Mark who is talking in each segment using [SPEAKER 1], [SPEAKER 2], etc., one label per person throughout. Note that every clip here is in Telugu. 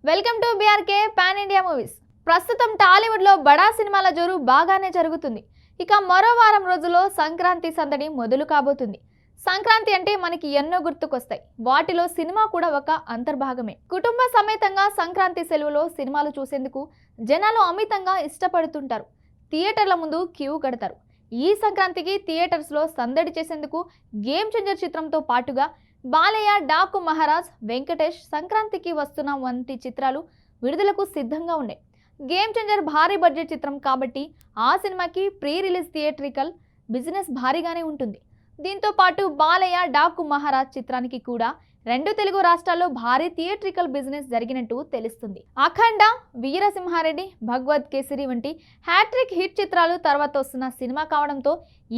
[SPEAKER 1] Welcome to BRK pan India movies. ప్రస్తుతం టాలీవుడ్ లో బడా సినిమాల జోరు బాగానే జరుగుతుంది. ఇక మరో వారం రోజుల్లో సంక్రాంతి సందడి మొదలు కాబోతుంది. సంక్రాంతి అంటే మనకి ఎన్నో గుర్తుకొస్తాయి. వాటిలో సినిమా కూడా ఒక అంతర్భాగమే. కుటుంబ సమేతంగా సంక్రాంతి సెలవులో సినిమాలు చూసేందుకు జనాలు అమితంగా ఇష్టపడుతుంటారు. థియేటర్ల ముందు క్యూ కడతారు. ఈ సంక్రాంతికి థియేటర్స్ లో సందడి చేసేందుకు గేమ్ చేంజర్ చిత్రంతో పాటుగా బాలయ్య, డాకు మహారాజ్, వెంకటేష్, సంక్రాంతికి వస్తున్న వంటి చిత్రాలు విడుదలకు సిద్ధంగా ఉన్నాయి. గేమ్ చేంజర్ భారీ బడ్జెట్ చిత్రం కాబట్టి ఆ సినిమాకి ప్రీ రిలీజ్ థియేట్రికల్ బిజినెస్ భారీగానే ఉంటుంది. దీంతో పాటు బాలయ్య, డాకు మహారాజ్ చిత్రానికి కూడా రెండు తెలుగు రాష్ట్రాల్లో భారీ థియేట్రికల్ బిజినెస్ జరిగినట్టు తెలుస్తుంది. అఖండ, వీరసింహారెడ్డి, భగవత్ కేసరి వంటి హ్యాట్రిక్ హిట్ చిత్రాలు తర్వాత వస్తున్న సినిమా కావడంతో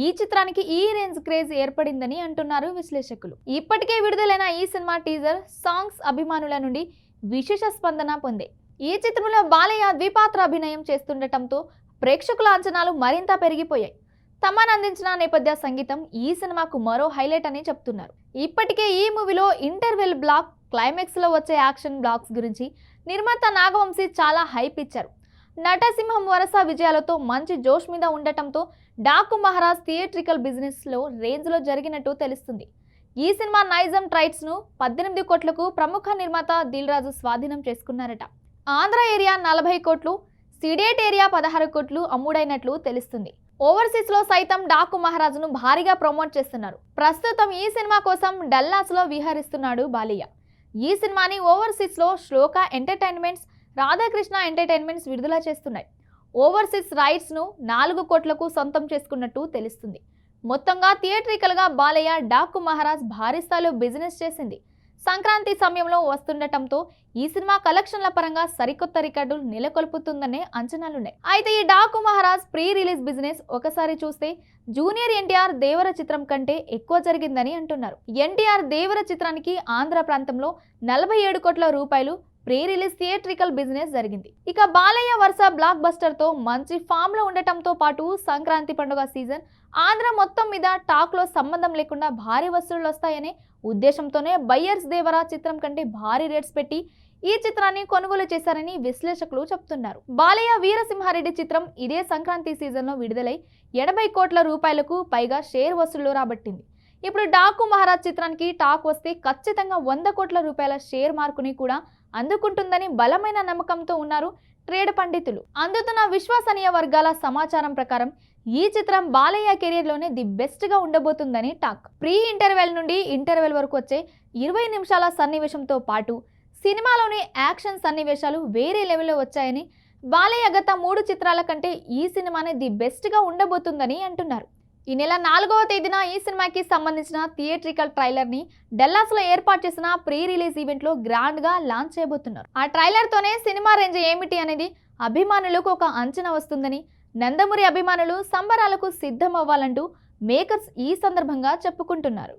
[SPEAKER 1] ఈ చిత్రానికి ఈ రేంజ్ క్రేజ్ ఏర్పడిందని అంటున్నారు విశ్లేషకులు. ఇప్పటికే విడుదలైన ఈ సినిమా టీజర్ సాంగ్స్ అభిమానుల నుండి విశేష స్పందన పొందాయి. ఈ చిత్రంలో బాలయ్య ద్విపాత్ర అభినయం చేస్తుండటంతో ప్రేక్షకుల అంచనాలు మరింత పెరిగిపోయాయి. తమన్ అందించిన నేపథ్య సంగీతం ఈ సినిమాకు మరో హైలైట్ అని చెప్తున్నారు. ఇప్పటికే ఈ మూవీలో ఇంటర్వెల్ బ్లాక్, క్లైమాక్స్ లో వచ్చే యాక్షన్ బ్లాక్స్ గురించి నిర్మాత నాగవంశీ చాలా హైప్ ఇచ్చారు. నటసింహం వరుస విజయాలతో మంచి జోష్ మీద ఉండటంతో డాకు మహారాజ్ థియేట్రికల్ బిజినెస్ లో రేంజ్ లో జరిగినట్టు తెలుస్తుంది. ఈ సినిమా నైజం ట్రైట్స్ ను 18 కోట్లకు ప్రముఖ నిర్మాత దిల్ రాజు స్వాధీనం చేసుకున్నారట. ఆంధ్ర ఏరియా 40 కోట్లు, సిడేట్ ఏరియా 16 కోట్లు అమ్ముడైనట్లు తెలుస్తుంది. ఓవర్సీస్ లో సైతం డాకు మహారాజును భారీగా ప్రమోట్ చేస్తున్నారు. ప్రస్తుతం ఈ సినిమా కోసం డల్లాస్ లో విహరిస్తున్నాడు బాలయ్య. ఈ సినిమాని ఓవర్సీస్ లో శ్లోక ఎంటర్టైన్మెంట్స్, రాధాకృష్ణ ఎంటర్టైన్మెంట్స్ విడుదల చేస్తున్నాయి. ఓవర్సీస్ రైట్స్ ను 4 కోట్లకు సొంతం చేసుకున్నట్టు తెలుస్తుంది. మొత్తంగా థియేట్రికల్ గా బాలయ్య, డాకు మహారాజ్ భారీ స్థాయిలో బిజినెస్ చేసింది. సంక్రాంతి సమయంలో వస్తుండటంతో ఈ సినిమా కలెక్షన్ల పరంగా సరికొత్త రికార్డులు నెలకొల్పుతుందనే అంచనాలున్నాయి. అయితే ఈ Daaku Maharaj pre release business ఒకసారి చూస్తే జూనియర్ ఎన్టీఆర్ దేవర చిత్రం కంటే ఎక్కువ జరిగిందని అంటున్నారు. ఎన్టీఆర్ దేవర చిత్రానికి ఆంధ్ర ప్రాంతంలో 47 కోట్ల రూపాయలు ప్రీ రిలీజ్ థియేట్రికల్ బిజినెస్ జరిగింది. ఇక బాలయ్య వరుస బ్లాక్ బస్టర్ తో మంచి ఫామ్ లో ఉండటంతో పాటు సంక్రాంతి పండుగ సీజన్ ఆంధ్ర మొత్తం మీద టాక్ లో సంబంధం లేకుండా భారీ వసూళ్లు వస్తాయనే ఉద్దేశంతోనే బయ్యర్స్ దేవర చిత్రం కంటే భారీ రేట్స్ పెట్టి ఈ చిత్రాన్ని కొనుగోలు చేశారని విశ్లేషకులు చెప్తున్నారు. బాలయ్య వీరసింహారెడ్డి చిత్రం ఇదే సంక్రాంతి సీజన్ లో విడుదలై 80 కోట్ల రూపాయలకు పైగా షేర్ వసూళ్లు రాబట్టింది. ఇప్పుడు డాకు మహారాజ్ చిత్రానికి టాక్ వస్తే ఖచ్చితంగా 100 కోట్ల రూపాయల షేర్ మార్కుని కూడా అందుకుంటుందని బలమైన నమ్మకంతో ఉన్నారు ట్రేడ్ పండితులు. అందుతున్న విశ్వసనీయ వర్గాల సమాచారం ప్రకారం ఈ చిత్రం బాలయ్య కెరీర్ లోనే ది బెస్ట్ గా ఉండబోతుందని టాక్. ప్రీ ఇంటర్వెల్ నుండి ఇంటర్వెల్ వరకు వచ్చే 20 నిమిషాల సన్నివేశంతో పాటు సినిమాలోని యాక్షన్ సన్నివేశాలు వేరే లెవెల్లో వచ్చాయని, బాలయ్య గత 3 చిత్రాల కంటే ఈ సినిమానే ది బెస్ట్ గా ఉండబోతుందని అంటున్నారు. ఈ నెల 4వ తేదీన ఈ సినిమాకి సంబంధించిన థియేట్రికల్ ట్రైలర్ ని డల్లాస్ లో ఏర్పాటు చేసిన ప్రీ రిలీజ్ ఈవెంట్ లో గ్రాండ్ గా లాంచ్ చేయబోతున్నారు. ఆ ట్రైలర్ తోనే సినిమా రేంజ్ ఏమిటి అనేది అభిమానులకు ఒక అంచనా వస్తుందని, నందమూరి అభిమానులు సంబరాలకు సిద్ధం అవ్వాలంటూ మేకర్స్ ఈ సందర్భంగా చెప్పుకుంటున్నారు.